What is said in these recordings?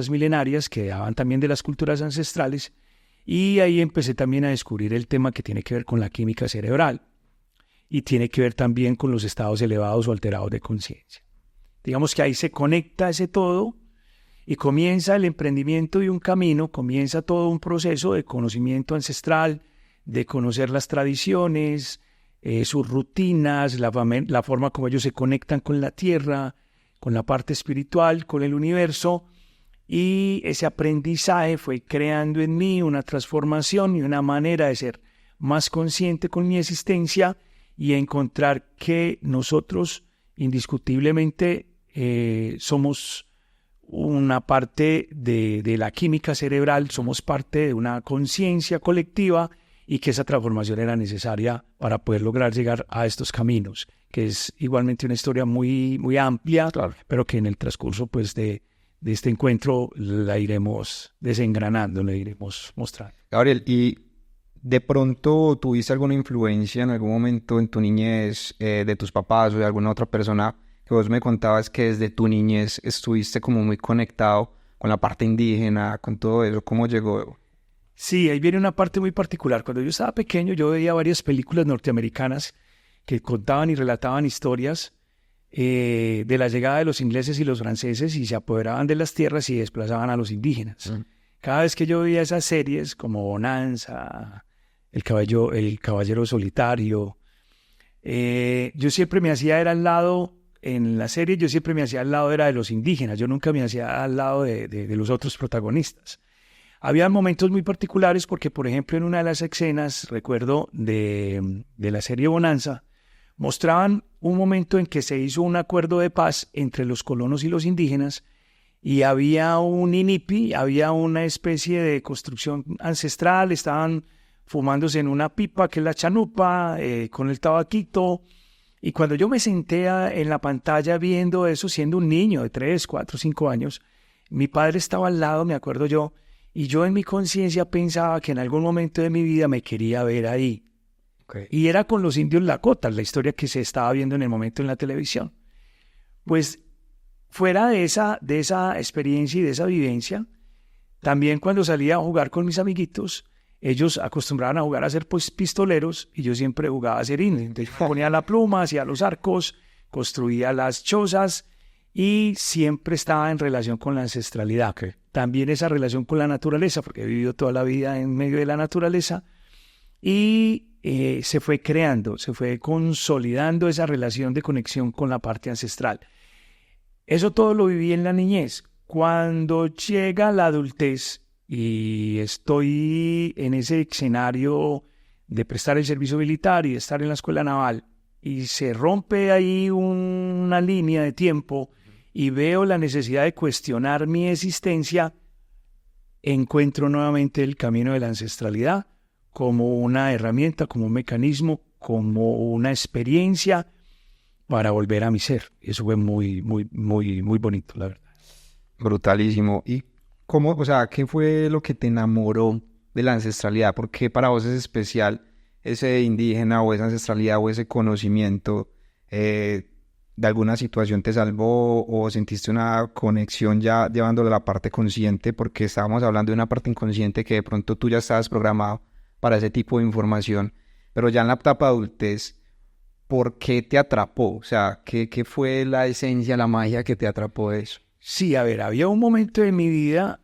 milenarias que daban también de las culturas ancestrales, y ahí empecé también a descubrir el tema que tiene que ver con la química cerebral y tiene que ver también con los estados elevados o alterados de conciencia. Digamos que ahí se conecta ese todo y comienza el emprendimiento de un camino, comienza todo un proceso de conocimiento ancestral, de conocer las tradiciones, sus rutinas, la forma como ellos se conectan con la tierra, con la parte espiritual, con el universo, y ese aprendizaje fue creando en mí una transformación y una manera de ser más consciente con mi existencia y encontrar que nosotros indiscutiblemente somos una parte de la química cerebral, somos parte de una conciencia colectiva y que esa transformación era necesaria para poder lograr llegar a estos caminos, que es igualmente una historia muy, muy amplia, Claro. pero que en el transcurso pues, de este encuentro la iremos desengranando, la iremos mostrando. Gabriel, ¿y de pronto tuviste alguna influencia en algún momento en tu niñez de tus papás o de alguna otra persona que vos me contabas que desde tu niñez estuviste como muy conectado con la parte indígena, con todo eso? ¿Cómo llegó? Sí, ahí viene una parte muy particular. Cuando yo estaba pequeño, yo veía varias películas norteamericanas que contaban y relataban historias de la llegada de los ingleses y los franceses y se apoderaban de las tierras y desplazaban a los indígenas. Cada vez que yo veía esas series como Bonanza, El Caballero Solitario, yo siempre me hacía era al lado, en la serie yo siempre me hacía al lado era de los indígenas, yo nunca me hacía al lado de los otros protagonistas. Había momentos muy particulares porque, por ejemplo, en una de las escenas, recuerdo, de la serie Bonanza, mostraban un momento en que se hizo un acuerdo de paz entre los colonos y los indígenas y había un inipi, había una especie de construcción ancestral, estaban fumándose en una pipa que es la chanupa, con el tabaquito, y cuando yo me senté en la pantalla viendo eso, siendo un niño de 3, 4, 5 años, mi padre estaba al lado, me acuerdo yo, y yo en mi conciencia pensaba que en algún momento de mi vida me quería ver ahí. Okay. Y era con los indios Lakotas, la historia que se estaba viendo en el momento en la televisión. Pues fuera de esa experiencia y de esa vivencia, también cuando salía a jugar con mis amiguitos, ellos acostumbraban a jugar a ser pues, pistoleros y yo siempre jugaba a ser indio. Entonces yo ponía la pluma, hacía los arcos, construía las chozas y siempre estaba en relación con la ancestralidad. Okay. También esa relación con la naturaleza, porque he vivido toda la vida en medio de la naturaleza y se fue creando, se fue consolidando esa relación de conexión con la parte ancestral. Eso todo lo viví en la niñez. Cuando llega la adultez y estoy en ese escenario de prestar el servicio militar y de estar en la escuela naval y se rompe ahí una línea de tiempo y veo la necesidad de cuestionar mi existencia, encuentro nuevamente el camino de la ancestralidad como una herramienta, como un mecanismo, como una experiencia para volver a mi ser. Eso fue muy, muy, muy, muy bonito, la verdad. Brutalísimo. ¿Y cómo, o sea, qué fue lo que te enamoró de la ancestralidad? ¿Por qué para vos es especial ese indígena o esa ancestralidad o ese conocimiento? ¿De alguna situación te salvó o sentiste una conexión ya llevándolo a la parte consciente? Porque estábamos hablando de una parte inconsciente que de pronto tú ya estabas programado para ese tipo de información, pero ya en la etapa de adultez, ¿por qué te atrapó? O sea, ¿qué fue la esencia, la magia que te atrapó de eso? Sí, a ver, había un momento de mi vida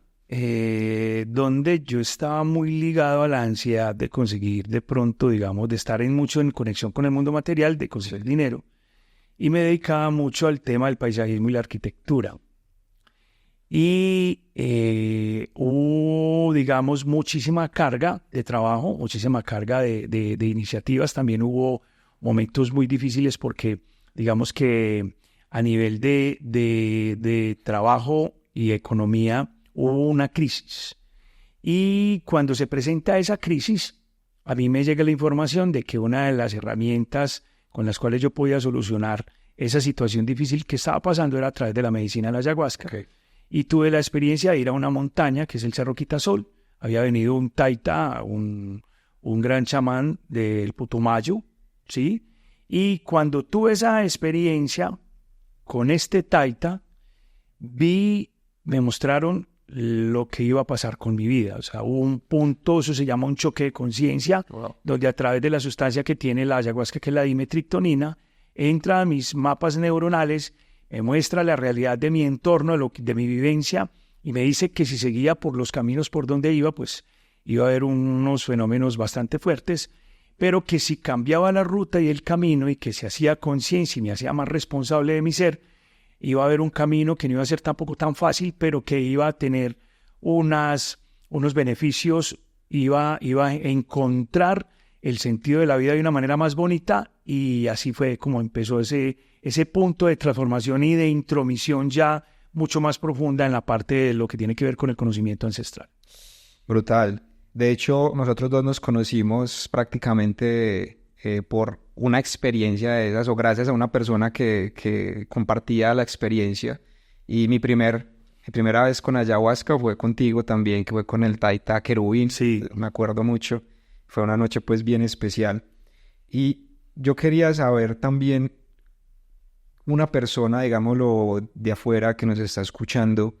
donde yo estaba muy ligado a la ansiedad de conseguir de pronto, digamos, de estar mucho en conexión con el mundo material, de conseguir dinero, y me dedicaba mucho al tema del paisajismo y la arquitectura. Y hubo, digamos, muchísima carga de trabajo, muchísima carga de iniciativas. También hubo momentos muy difíciles porque, digamos que a nivel de trabajo y economía hubo una crisis. Y cuando se presenta esa crisis, a mí me llega la información de que una de las herramientas con las cuales yo podía solucionar esa situación difícil que estaba pasando era a través de la medicina de la ayahuasca. Okay. Y tuve la experiencia de ir a una montaña, que es el Cerro Quitasol. Había venido un taita, un gran chamán del Putumayo, ¿sí? Y cuando tuve esa experiencia con este taita, me mostraron lo que iba a pasar con mi vida. O sea, hubo un punto, eso se llama un choque de conciencia, donde a través de la sustancia que tiene la ayahuasca, que es la dimetriptonina, entra a mis mapas neuronales, me muestra la realidad de mi entorno, de mi vivencia, y me dice que si seguía por los caminos por donde iba, pues iba a haber unos fenómenos bastante fuertes, pero que si cambiaba la ruta y el camino y que se hacía conciencia y me hacía más responsable de mi ser, iba a haber un camino que no iba a ser tampoco tan fácil, pero que iba a tener unos beneficios, iba a encontrar el sentido de la vida de una manera más bonita, y así fue como empezó ese punto de transformación y de intromisión ya mucho más profunda en la parte de lo que tiene que ver con el conocimiento ancestral. Brutal. De hecho, nosotros dos nos conocimos prácticamente por una experiencia de esas, o gracias a una persona que compartía la experiencia. Y mi primera vez con ayahuasca fue contigo también, que fue con el Taita Querubín. Sí. Me acuerdo mucho. Fue una noche pues bien especial. Y yo quería saber también, una persona, digámoslo, de afuera que nos está escuchando,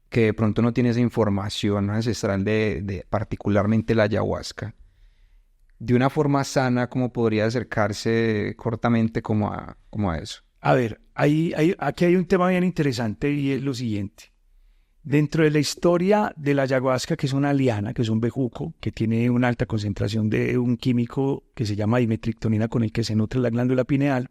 que de pronto no tiene esa información ancestral de particularmente la ayahuasca, de una forma sana, ¿cómo podría acercarse cortamente como a eso? A ver, aquí hay un tema bien interesante, y es lo siguiente. Dentro de la historia de la ayahuasca, que es una liana, que es un bejuco, que tiene una alta concentración de un químico que se llama dimetriptonina, con el que se nutre la glándula pineal,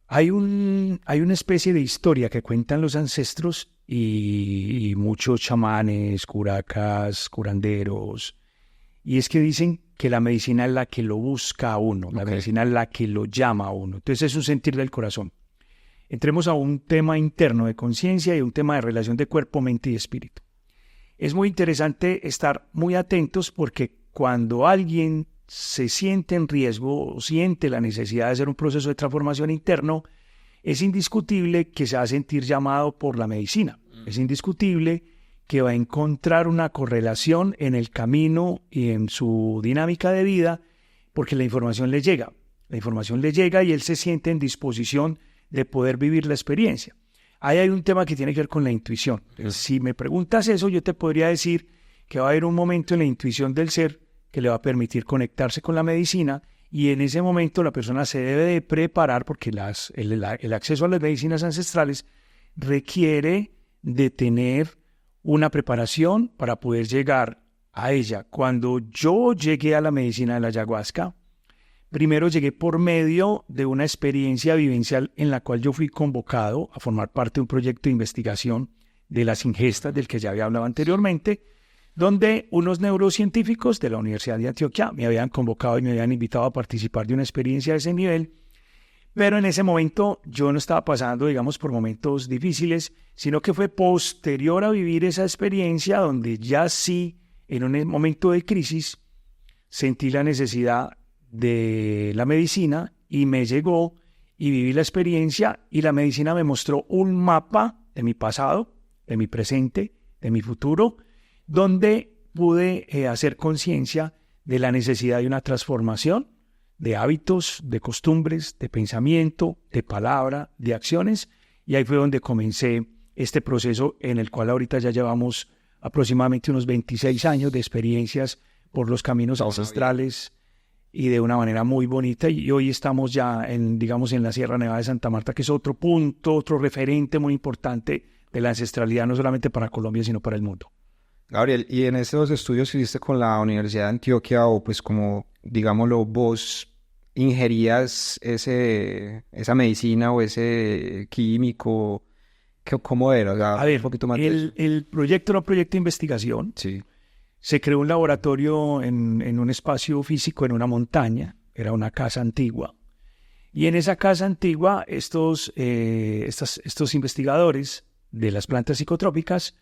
hay una especie de historia que cuentan los ancestros y muchos chamanes, curacas, curanderos, y es que dicen que la medicina es la que lo busca a uno, la medicina es la que lo llama a uno. Entonces es un sentir del corazón. Entremos a un tema interno de conciencia y un tema de relación de cuerpo, mente y espíritu. Es muy interesante estar muy atentos, porque cuando alguien se siente en riesgo o siente la necesidad de hacer un proceso de transformación interno, es indiscutible que se va a sentir llamado por la medicina. Es indiscutible que va a encontrar una correlación en el camino y en su dinámica de vida, porque la información le llega. La información le llega y él se siente en disposición de poder vivir la experiencia. Ahí hay un tema que tiene que ver con la intuición. Si me preguntas eso, yo te podría decir que va a haber un momento en la intuición del ser que le va a permitir conectarse con la medicina, y en ese momento la persona se debe de preparar, porque el acceso a las medicinas ancestrales requiere de tener una preparación para poder llegar a ella. Cuando yo llegué a la medicina de la ayahuasca, primero llegué por medio de una experiencia vivencial en la cual yo fui convocado a formar parte de un proyecto de investigación de las ingestas del que ya había hablado anteriormente, donde unos neurocientíficos de la Universidad de Antioquia me habían convocado y me habían invitado a participar de una experiencia de ese nivel. Pero en ese momento yo no estaba pasando, digamos, por momentos difíciles, sino que fue posterior a vivir esa experiencia donde ya sí, en un momento de crisis, sentí la necesidad de la medicina y me llegó, y viví la experiencia, y la medicina me mostró un mapa de mi pasado, de mi presente, de mi futuro, donde pude hacer conciencia de la necesidad de una transformación de hábitos, de costumbres, de pensamiento, de palabra, de acciones, y ahí fue donde comencé este proceso en el cual ahorita ya llevamos aproximadamente unos 26 años de experiencias por los caminos ancestrales, y de una manera muy bonita, y hoy estamos ya digamos, en la Sierra Nevada de Santa Marta, que es otro punto, otro referente muy importante de la ancestralidad, no solamente para Colombia, sino para el mundo. Gabriel, ¿y en estos estudios que hiciste con la Universidad de Antioquia, o pues como, digámoslo, vos ingerías esa medicina o ese químico? ¿Cómo era? O sea, a ver, un poquito más el proyecto era un proyecto de investigación. Sí. Se creó un laboratorio en un espacio físico, en una montaña, era una casa antigua. Y en esa casa antigua, estos investigadores de las plantas psicotrópicas,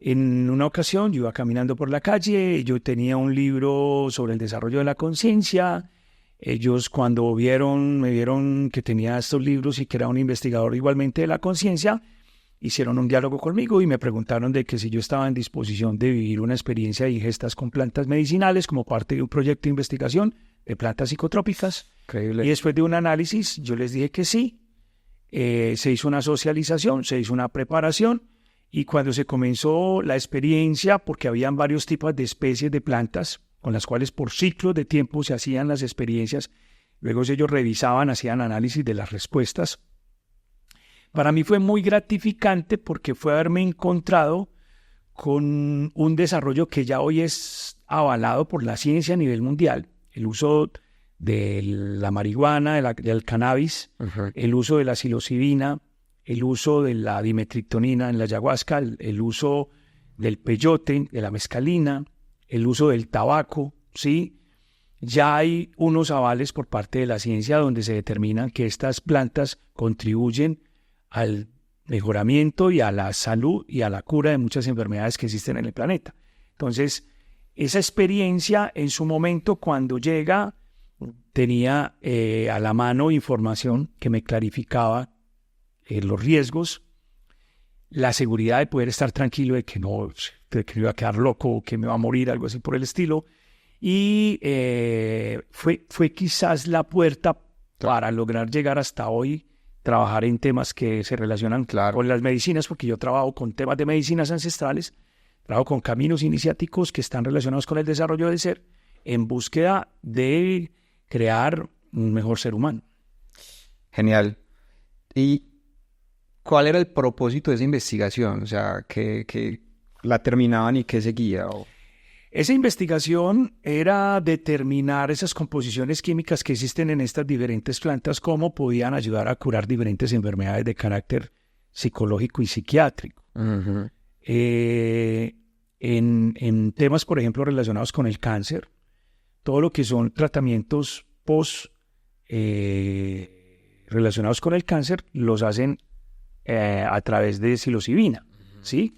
en una ocasión yo iba caminando por la calle, yo tenía un libro sobre el desarrollo de la conciencia. Ellos, cuando me vieron que tenía estos libros y que era un investigador igualmente de la conciencia, hicieron un diálogo conmigo y me preguntaron de que si yo estaba en disposición de vivir una experiencia de ingestas con plantas medicinales como parte de un proyecto de investigación de plantas psicotrópicas. Increíble. Y después de un análisis, yo les dije que sí. Se hizo una socialización, se hizo una preparación, Y cuando se comenzó la experiencia, porque habían varios tipos de especies de plantas con las cuales por ciclos de tiempo se hacían las experiencias, luego ellos revisaban, hacían análisis de las respuestas. Para mí fue muy gratificante porque fue haberme encontrado con un desarrollo que ya hoy es avalado por la ciencia a nivel mundial, el uso de la marihuana, del cannabis, el uso de la psilocibina, el uso de la dimetriptonina en la ayahuasca, el uso del peyote, de la mescalina, el uso del tabaco, ¿sí? Ya hay unos avales por parte de la ciencia donde se determinan que estas plantas contribuyen al mejoramiento y a la salud y a la cura de muchas enfermedades que existen en el planeta. Entonces, esa experiencia en su momento cuando llega tenía a la mano información que me clarificaba los riesgos, la seguridad de poder estar tranquilo de que no iba a quedar loco, que me va a morir, algo así por el estilo. Y fue quizás la puerta para lograr llegar hasta hoy, trabajar en temas que se relacionan con las medicinas, porque yo trabajo con temas de medicinas ancestrales, trabajo con caminos iniciáticos que están relacionados con el desarrollo del ser, en búsqueda de crear un mejor ser humano. Genial. ¿Y cuál era el propósito de esa investigación? O sea, que la terminaban y qué seguía. Esa investigación era determinar esas composiciones químicas que existen en estas diferentes plantas, cómo podían ayudar a curar diferentes enfermedades de carácter psicológico y psiquiátrico. Uh-huh. En temas, por ejemplo, relacionados con el cáncer, todo lo que son tratamientos relacionados con el cáncer, los hacen a través de psilocibina, ¿sí?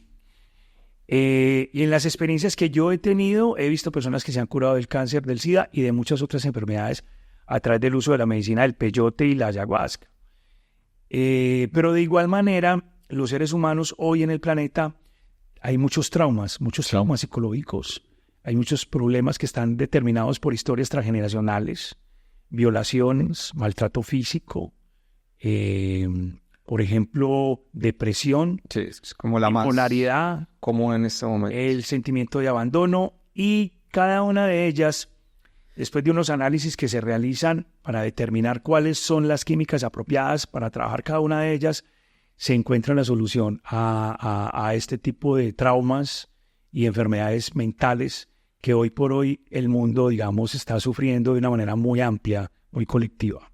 Y en las experiencias que yo he tenido, he visto personas que se han curado del cáncer, del SIDA y de muchas otras enfermedades a través del uso de la medicina del peyote y la ayahuasca. Pero de igual manera, los seres humanos hoy en el planeta hay muchos traumas psicológicos, hay muchos problemas que están determinados por historias transgeneracionales, violaciones, maltrato físico, por ejemplo, depresión, sí, es como la bipolaridad, más común en este momento. El sentimiento de abandono, y cada una de ellas, después de unos análisis que se realizan para determinar cuáles son las químicas apropiadas para trabajar cada una de ellas, se encuentra la solución a este tipo de traumas y enfermedades mentales que hoy por hoy el mundo, digamos, está sufriendo de una manera muy amplia, muy colectiva.